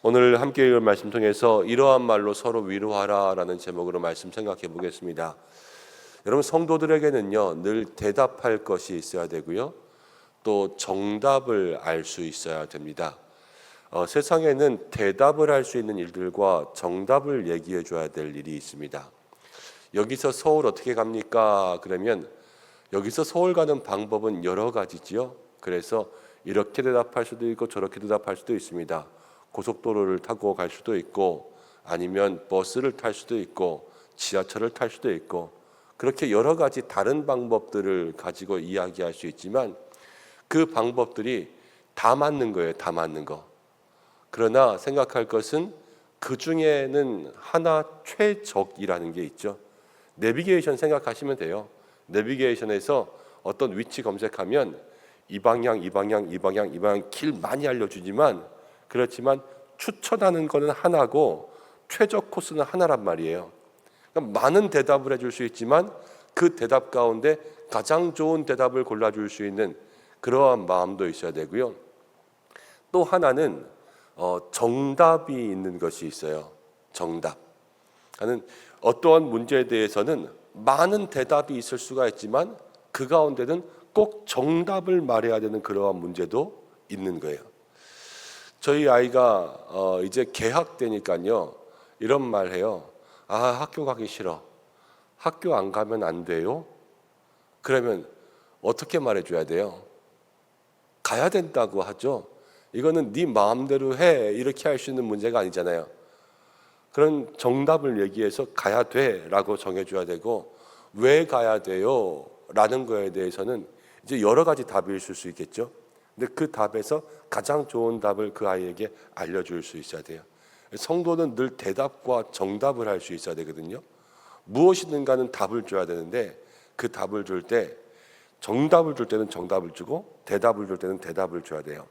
오늘 함께 읽을 말씀 통해서 이러한 말로 서로 위로하라 라는 제목으로 말씀 생각해 보겠습니다. 여러분, 성도들에게는요 늘 대답할 것이 있어야 되고요, 또 정답을 알 수 있어야 됩니다. 세상에는 대답을 할 수 있는 일들과 정답을 얘기해 줘야 될 일이 있습니다. 여기서 서울 어떻게 갑니까? 그러면 여기서 서울 가는 방법은 여러 가지지요. 그래서 이렇게 대답할 수도 있고 저렇게 대답할 수도 있습니다. 고속도로를 타고 갈 수도 있고, 아니면 버스를 탈 수도 있고, 지하철을 탈 수도 있고, 그렇게 여러 가지 다른 방법들을 가지고 이야기할 수 있지만 그 방법들이 다 맞는 거예요. 다 맞는 거. 그러나 생각할 것은 그 중에는 하나 최적이라는 게 있죠. 내비게이션 생각하시면 돼요. 내비게이션에서 어떤 위치 검색하면 이 방향, 이 방향, 이 방향, 이 방향 길 많이 알려주지만, 그렇지만 추천하는 거는 하나고 최적 코스는 하나란 말이에요. 그러니까 많은 대답을 해줄 수 있지만 그 대답 가운데 가장 좋은 대답을 골라줄 수 있는 그러한 마음도 있어야 되고요. 또 하나는 정답이 있는 것이 있어요. 정답. 나는 어떠한 문제에 대해서는 많은 대답이 있을 수가 있지만 그 가운데는 꼭 정답을 말해야 되는 그러한 문제도 있는 거예요. 저희 아이가 이제 개학 되니까요 이런 말 해요. 아, 학교 가기 싫어. 학교 안 가면 안 돼요? 그러면 어떻게 말해줘야 돼요? 가야 된다고 하죠. 이거는 네 마음대로 해 이렇게 할 수 있는 문제가 아니잖아요. 그런 정답을 얘기해서 가야 돼라고 정해줘야 되고, 왜 가야 돼요? 라는 거에 대해서는 이제 여러 가지 답이 있을 수 있겠죠. 근데 그 답에서 가장 좋은 답을 그 아이에게 알려줄 수 있어야 돼요. 성도는 늘 대답과 정답을 할 수 있어야 되거든요. 무엇이든가는 답을 줘야 되는데 그 답을 줄 때, 정답을 줄 때는 정답을 주고 대답을 줄 때는 대답을 줘야 돼요.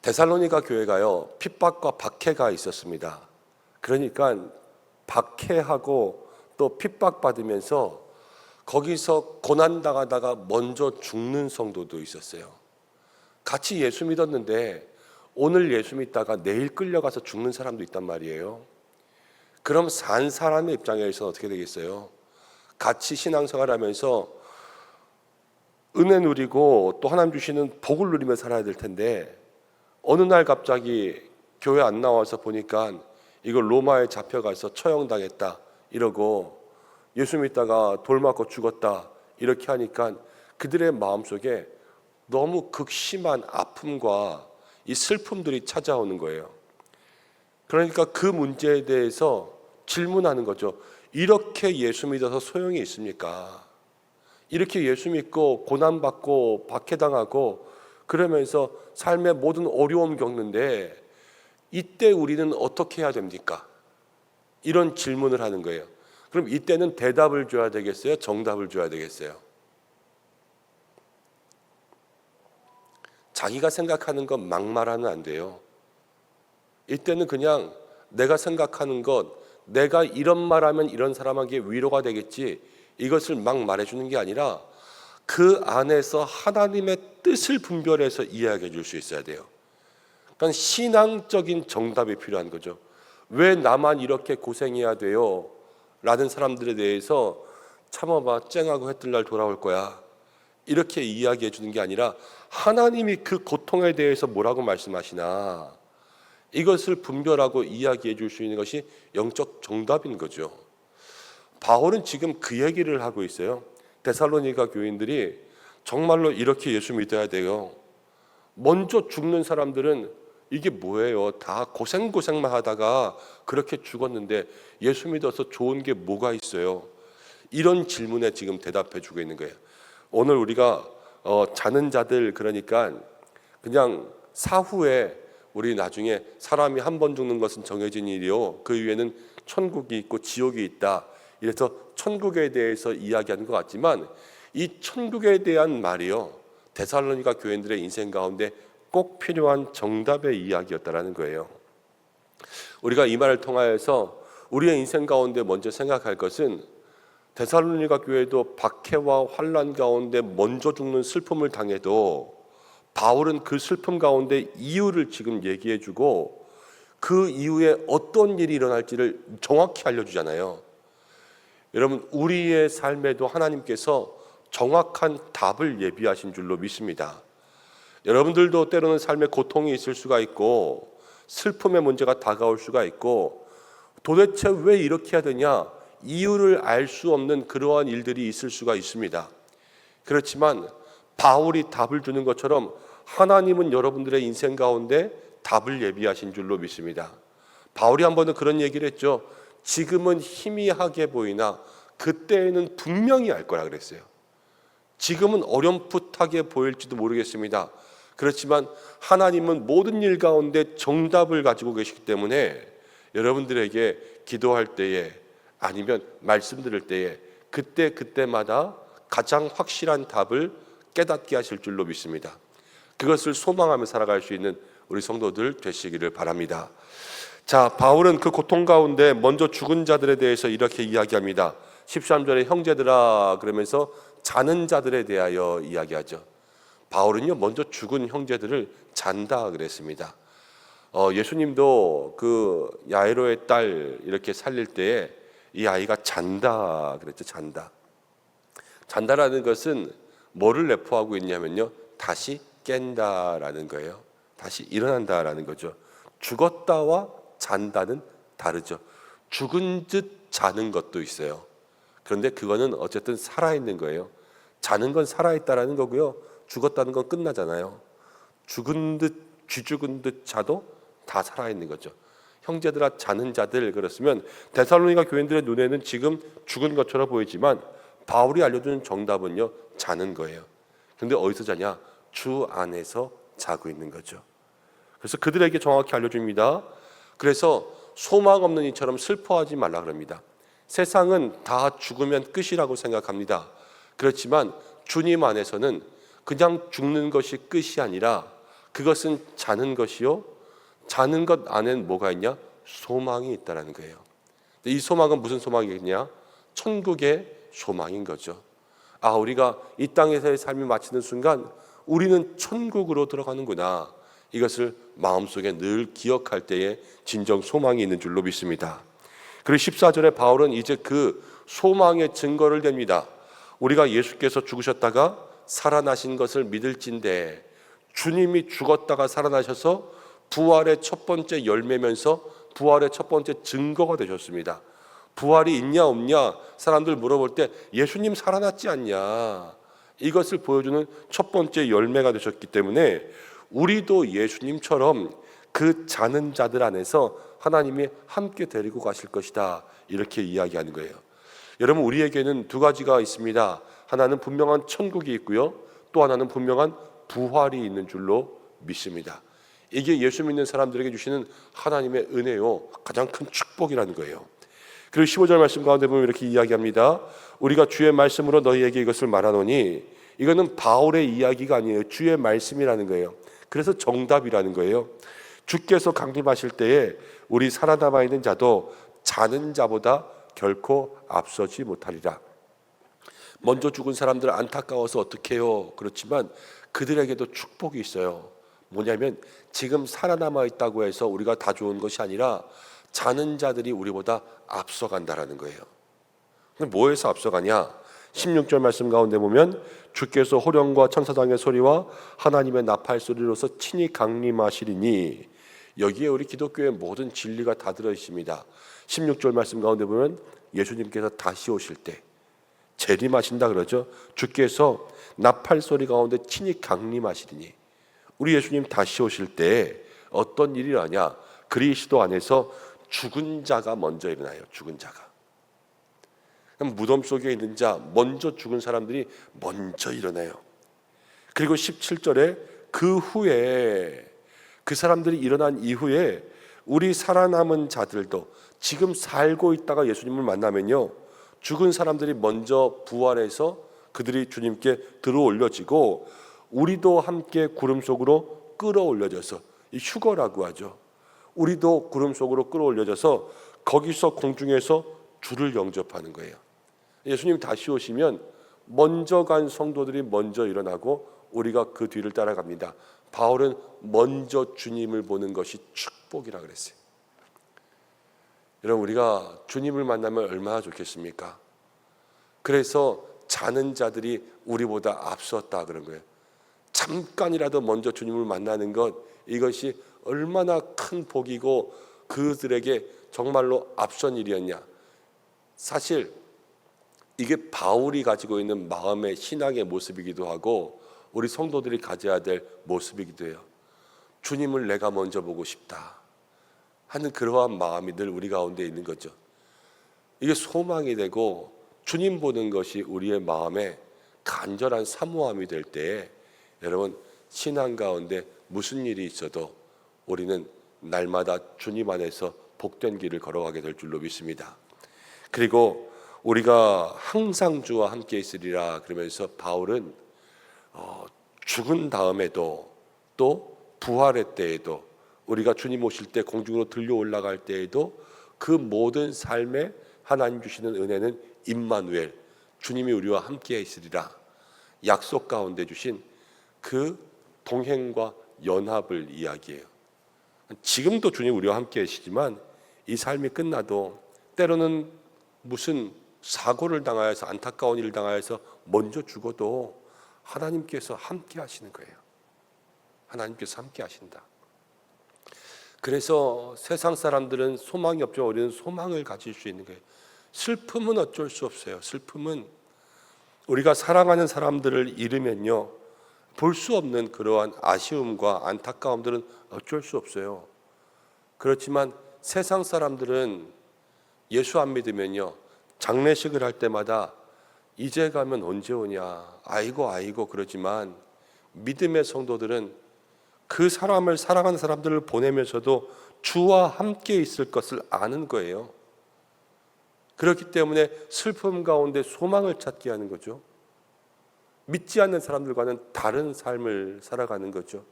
데살로니가 교회가요 핍박과 박해가 있었습니다. 그러니까 박해하고 또 핍박받으면서 거기서 고난당하다가 먼저 죽는 성도도 있었어요. 같이 예수 믿었는데 오늘 예수 믿다가 내일 끌려가서 죽는 사람도 있단 말이에요. 그럼 산 사람의 입장에서 어떻게 되겠어요? 같이 신앙생활하면서 은혜 누리고 또 하나님 주시는 복을 누리며 살아야 될 텐데, 어느 날 갑자기 교회 안 나와서 보니까 이거 로마에 잡혀가서 처형당했다 이러고, 예수 믿다가 돌 맞고 죽었다 이렇게 하니까 그들의 마음속에 너무 극심한 아픔과 이 슬픔들이 찾아오는 거예요. 그러니까 그 문제에 대해서 질문하는 거죠. 이렇게 예수 믿어서 소용이 있습니까? 이렇게 예수 믿고 고난받고 박해당하고 그러면서 삶의 모든 어려움 겪는데 이때 우리는 어떻게 해야 됩니까? 이런 질문을 하는 거예요. 그럼 이때는 대답을 줘야 되겠어요? 정답을 줘야 되겠어요? 자기가 생각하는 것 막 말하면 안 돼요. 이때는 그냥 내가 생각하는 것, 내가 이런 말하면 이런 사람에게 위로가 되겠지, 이것을 막 말해주는 게 아니라 그 안에서 하나님의 뜻을 분별해서 이야기해 줄 수 있어야 돼요. 그러니까 신앙적인 정답이 필요한 거죠. 왜 나만 이렇게 고생해야 돼요? 라는 사람들에 대해서 참아봐, 쨍하고 해 뜰 날 돌아올 거야, 이렇게 이야기해 주는 게 아니라 하나님이 그 고통에 대해서 뭐라고 말씀하시나 이것을 분별하고 이야기해 줄 수 있는 것이 영적 정답인 거죠. 바울은 지금 그 얘기를 하고 있어요. 데살로니가 교인들이 정말로 이렇게 예수 믿어야 돼요. 먼저 죽는 사람들은 이게 뭐예요? 다 고생만 하다가 그렇게 죽었는데 예수 믿어서 좋은 게 뭐가 있어요? 이런 질문에 지금 대답해 주고 있는 거예요. 오늘 우리가 자는 자들, 그러니까 그냥 사후에 우리 나중에 사람이 한 번 죽는 것은 정해진 일이요, 그 위에는 천국이 있고 지옥이 있다, 이래서 천국에 대해서 이야기하는 것 같지만 이 천국에 대한 말이요 데살로니가 교인들의 인생 가운데 꼭 필요한 정답의 이야기였다라는 거예요. 우리가 이 말을 통하여서 우리의 인생 가운데 먼저 생각할 것은, 데살로니가 교회도 박해와 환난 가운데 먼저 죽는 슬픔을 당해도 바울은 그 슬픔 가운데 이유를 지금 얘기해주고 그 이후에 어떤 일이 일어날지를 정확히 알려주잖아요. 여러분, 우리의 삶에도 하나님께서 정확한 답을 예비하신 줄로 믿습니다. 여러분들도 때로는 삶에 고통이 있을 수가 있고 슬픔의 문제가 다가올 수가 있고 도대체 왜 이렇게 해야 되냐 이유를 알 수 없는 그러한 일들이 있을 수가 있습니다. 그렇지만 바울이 답을 주는 것처럼 하나님은 여러분들의 인생 가운데 답을 예비하신 줄로 믿습니다. 바울이 한 번은 그런 얘기를 했죠. 지금은 희미하게 보이나 그때에는 분명히 알 거라 그랬어요. 지금은 어렴풋하게 보일지도 모르겠습니다. 그렇지만 하나님은 모든 일 가운데 정답을 가지고 계시기 때문에 여러분들에게 기도할 때에 아니면 말씀 들을 때에 그때마다 가장 확실한 답을 깨닫게 하실 줄로 믿습니다. 그것을 소망하며 살아갈 수 있는 우리 성도들 되시기를 바랍니다. 자, 바울은 그 고통 가운데 먼저 죽은 자들에 대해서 이렇게 이야기합니다. 13절에 형제들아 그러면서 자는 자들에 대하여 이야기하죠. 바울은요 먼저 죽은 형제들을 잔다 그랬습니다. 예수님도 그 야이로의 딸 이렇게 살릴 때에 이 아이가 잔다 그랬죠. 잔다라는 것은 뭐를 내포하고 있냐면요 다시 깬다라는 거예요. 다시 일어난다라는 거죠. 죽었다와 잔다는 다르죠. 죽은 듯 자는 것도 있어요. 그런데 그거는 어쨌든 살아있는 거예요. 자는 건 살아있다라는 거고요. 죽었다는 건 끝나잖아요. 죽은 듯 쥐죽은 듯 자도 다 살아있는 거죠. 형제들아 자는 자들 그랬으면 데살로니가 교인들의 눈에는 지금 죽은 것처럼 보이지만 바울이 알려주는 정답은요 자는 거예요. 그런데 어디서 자냐? 주 안에서 자고 있는 거죠. 그래서 그들에게 정확히 알려줍니다. 그래서 소망 없는 이처럼 슬퍼하지 말라 그럽니다. 세상은 다 죽으면 끝이라고 생각합니다. 그렇지만 주님 안에서는 그냥 죽는 것이 끝이 아니라 그것은 자는 것이요. 자는 것 안엔 뭐가 있냐? 소망이 있다는 거예요. 이 소망은 무슨 소망이겠냐? 천국의 소망인 거죠. 우리가 이 땅에서의 삶이 마치는 순간 우리는 천국으로 들어가는구나. 이것을 마음속에 늘 기억할 때에 진정 소망이 있는 줄로 믿습니다. 그리고 14절에 바울은 이제 그 소망의 증거를 댑니다. 우리가 예수께서 죽으셨다가 살아나신 것을 믿을진대 주님이 죽었다가 살아나셔서 부활의 첫 번째 열매면서 부활의 첫 번째 증거가 되셨습니다. 부활이 있냐 없냐 사람들 물어볼 때 예수님 살아났지 않냐 이것을 보여주는 첫 번째 열매가 되셨기 때문에 우리도 예수님처럼 그 자는 자들 안에서 하나님이 함께 데리고 가실 것이다 이렇게 이야기하는 거예요. 여러분 우리에게는 두 가지가 있습니다. 하나는 분명한 천국이 있고요. 또 하나는 분명한 부활이 있는 줄로 믿습니다. 이게 예수 믿는 사람들에게 주시는 하나님의 은혜요 가장 큰 축복이라는 거예요. 그리고 15절 말씀 가운데 보면 이렇게 이야기합니다. 우리가 주의 말씀으로 너희에게 이것을 말하노니 이거는 바울의 이야기가 아니에요. 주의 말씀이라는 거예요. 그래서 정답이라는 거예요. 주께서 강림하실 때에 우리 살아남아 있는 자도 자는 자보다 결코 앞서지 못하리라. 먼저 죽은 사람들 안타까워서 어떻게 해요? 그렇지만 그들에게도 축복이 있어요. 뭐냐면 지금 살아남아 있다고 해서 우리가 다 좋은 것이 아니라 자는 자들이 우리보다 앞서간다라는 거예요. 근데 뭐에서 앞서가냐? 16절 말씀 가운데 보면 주께서 호령과 천사장의 소리와 하나님의 나팔 소리로서 친히 강림하시리니 여기에 우리 기독교의 모든 진리가 다 들어있습니다. 16절 말씀 가운데 보면 예수님께서 다시 오실 때 재림하신다 그러죠. 주께서 나팔 소리 가운데 친히 강림하시리니 우리 예수님 다시 오실 때 어떤 일이 일어나냐? 그리스도 안에서 죽은 자가 먼저 일어나요. 죽은 자가. 무덤 속에 있는 자, 먼저 죽은 사람들이 먼저 일어나요. 그리고 17절에 그 후에 그 사람들이 일어난 이후에 우리 살아남은 자들도 지금 살고 있다가 예수님을 만나면요 죽은 사람들이 먼저 부활해서 그들이 주님께 들어올려지고 우리도 함께 구름 속으로 끌어올려져서 이 휴거라고 하죠. 우리도 구름 속으로 끌어올려져서 거기서 공중에서 주를 영접하는 거예요. 예수님 다시 오시면 먼저 간 성도들이 먼저 일어나고 우리가 그 뒤를 따라갑니다. 바울은 먼저 주님을 보는 것이 축복이라 그랬어요. 여러분, 우리가 주님을 만나면 얼마나 좋겠습니까? 그래서 자는 자들이 우리보다 앞섰다 그런 거예요. 잠깐이라도 먼저 주님을 만나는 것, 이것이 얼마나 큰 복이고 그들에게 정말로 앞선 일이었냐. 사실 이게 바울이 가지고 있는 마음의 신앙의 모습이기도 하고 우리 성도들이 가져야 될 모습이기도 해요. 주님을 내가 먼저 보고 싶다 하는 그러한 마음이 늘 우리 가운데 있는 거죠. 이게 소망이 되고 주님 보는 것이 우리의 마음에 간절한 사모함이 될 때에 여러분, 신앙 가운데 무슨 일이 있어도 우리는 날마다 주님 안에서 복된 길을 걸어가게 될 줄로 믿습니다. 그리고 우리가 항상 주와 함께 있으리라 그러면서 바울은 죽은 다음에도 또 부활의 때에도 우리가 주님 오실 때 공중으로 들려 올라갈 때에도 그 모든 삶에 하나님 주시는 은혜는 임마누엘, 주님이 우리와 함께 있으리라 약속 가운데 주신 그 동행과 연합을 이야기해요. 지금도 주님 우리와 함께 계시지만 이 삶이 끝나도 때로는 무슨 사고를 당하여서 안타까운 일을 당하여서 먼저 죽어도 하나님께서 함께 하시는 거예요. 하나님께서 함께 하신다. 그래서 세상 사람들은 소망이 없지만 우리는 소망을 가질 수 있는 거예요. 슬픔은 어쩔 수 없어요. 슬픔은 우리가 사랑하는 사람들을 잃으면요, 볼 수 없는 그러한 아쉬움과 안타까움들은 어쩔 수 없어요. 그렇지만 세상 사람들은 예수 안 믿으면요, 장례식을 할 때마다 이제 가면 언제 오냐, 아이고 그러지만 믿음의 성도들은 그 사람을 사랑하는 사람들을 보내면서도 주와 함께 있을 것을 아는 거예요. 그렇기 때문에 슬픔 가운데 소망을 찾게 하는 거죠. 믿지 않는 사람들과는 다른 삶을 살아가는 거죠.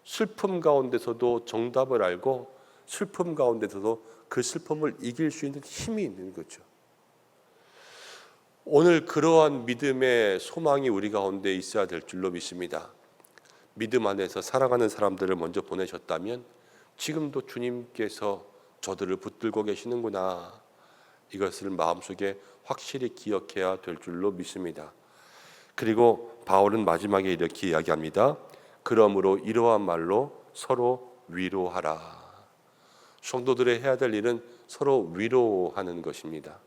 슬픔 가운데서도 정답을 알고 슬픔 가운데서도 그 슬픔을 이길 수 있는 힘이 있는 거죠. 오늘 그러한 믿음의 소망이 우리 가운데 있어야 될 줄로 믿습니다. 믿음 안에서 사랑하는 사람들을 먼저 보내셨다면 지금도 주님께서 저들을 붙들고 계시는구나, 이것을 마음속에 확실히 기억해야 될 줄로 믿습니다. 그리고 바울은 마지막에 이렇게 이야기합니다. 그러므로 이러한 말로 서로 위로하라. 성도들의 해야 될 일은 서로 위로하는 것입니다.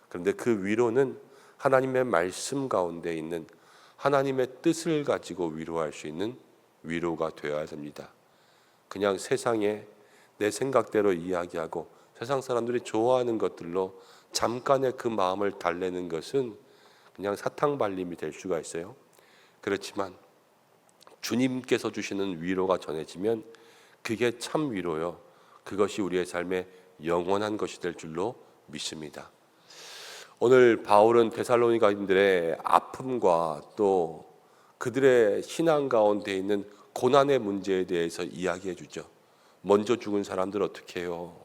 그런데 그 위로는 하나님의 말씀 가운데 있는 하나님의 뜻을 가지고 위로할 수 있는 위로가 되어야 됩니다. 그냥 세상에 내 생각대로 이야기하고 세상 사람들이 좋아하는 것들로 잠깐의 그 마음을 달래는 것은 그냥 사탕발림이 될 수가 있어요. 그렇지만 주님께서 주시는 위로가 전해지면 그게 참 위로요. 그것이 우리의 삶에 영원한 것이 될 줄로 믿습니다. 오늘 바울은 데살로니가인들의 아픔과 또 그들의 신앙 가운데 있는 고난의 문제에 대해서 이야기해 주죠. 먼저 죽은 사람들 어떻게 해요?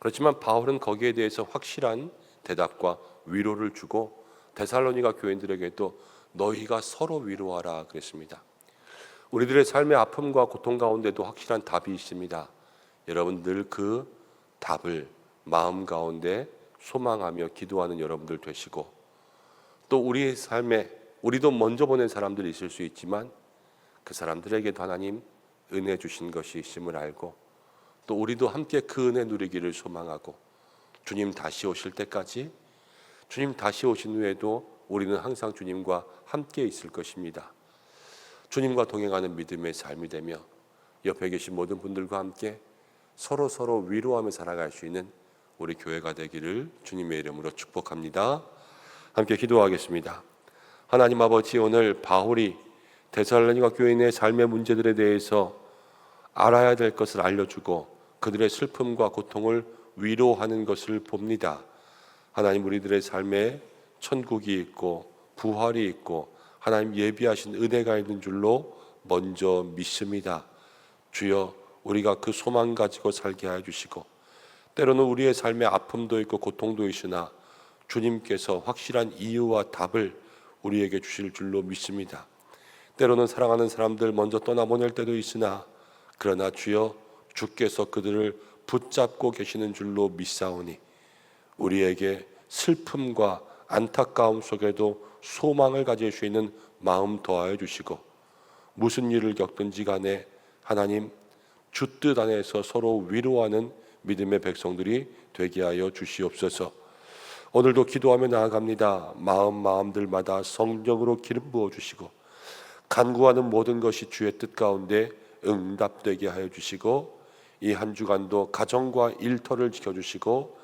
그렇지만 바울은 거기에 대해서 확실한 대답과 위로를 주고 데살로니가 교인들에게도 너희가 서로 위로하라 그랬습니다. 우리들의 삶의 아픔과 고통 가운데도 확실한 답이 있습니다. 여러분 늘 그 답을 마음 가운데 소망하며 기도하는 여러분들 되시고, 또 우리의 삶에 우리도 먼저 보낸 사람들이 있을 수 있지만 그 사람들에게도 하나님 은혜 주신 것이 있음을 알고 또 우리도 함께 그 은혜 누리기를 소망하고 주님 다시 오실 때까지, 주님 다시 오신 후에도 우리는 항상 주님과 함께 있을 것입니다. 주님과 동행하는 믿음의 삶이 되며 옆에 계신 모든 분들과 함께 서로 위로하며 살아갈 수 있는 우리 교회가 되기를 주님의 이름으로 축복합니다. 함께 기도하겠습니다. 하나님 아버지, 오늘 바울이 데살로니가 교인의 삶의 문제들에 대해서 알아야 될 것을 알려주고 그들의 슬픔과 고통을 위로하는 것을 봅니다. 하나님, 우리들의 삶에 천국이 있고 부활이 있고 하나님 예비하신 은혜가 있는 줄로 먼저 믿습니다. 주여, 우리가 그 소망 가지고 살게 해주시고 때로는 우리의 삶에 아픔도 있고 고통도 있으나 주님께서 확실한 이유와 답을 우리에게 주실 줄로 믿습니다. 때로는 사랑하는 사람들 먼저 떠나보낼 때도 있으나 그러나 주여, 주께서 그들을 붙잡고 계시는 줄로 믿사오니 우리에게 슬픔과 안타까움 속에도 소망을 가질 수 있는 마음 더하여 주시고 무슨 일을 겪든지 간에 하나님 주 뜻 안에서 서로 위로하는 믿음의 백성들이 되게 하여 주시옵소서. 오늘도 기도하며 나아갑니다. 마음들마다 성령으로 기름 부어 주시고 간구하는 모든 것이 주의 뜻 가운데 응답되게 하여 주시고 이 한 주간도 가정과 일터를 지켜주시고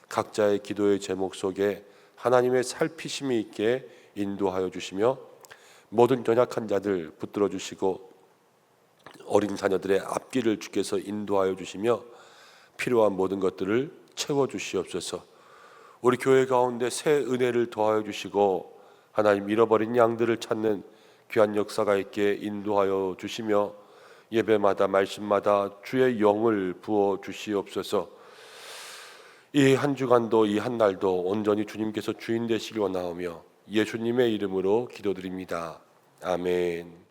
각자의 기도의 제목 속에 하나님의 살피심이 있게 인도하여 주시며 모든 연약한 자들 붙들어 주시고 어린 자녀들의 앞길을 주께서 인도하여 주시며 필요한 모든 것들을 채워 주시옵소서. 우리 교회 가운데 새 은혜를 더하여 주시고 하나님 잃어버린 양들을 찾는 귀한 역사가 있게 인도하여 주시며 예배마다 말씀마다 주의 영을 부어 주시옵소서. 이 한 주간도 이 한 날도 온전히 주님께서 주인 되시길 원하오며 예수님의 이름으로 기도드립니다. 아멘.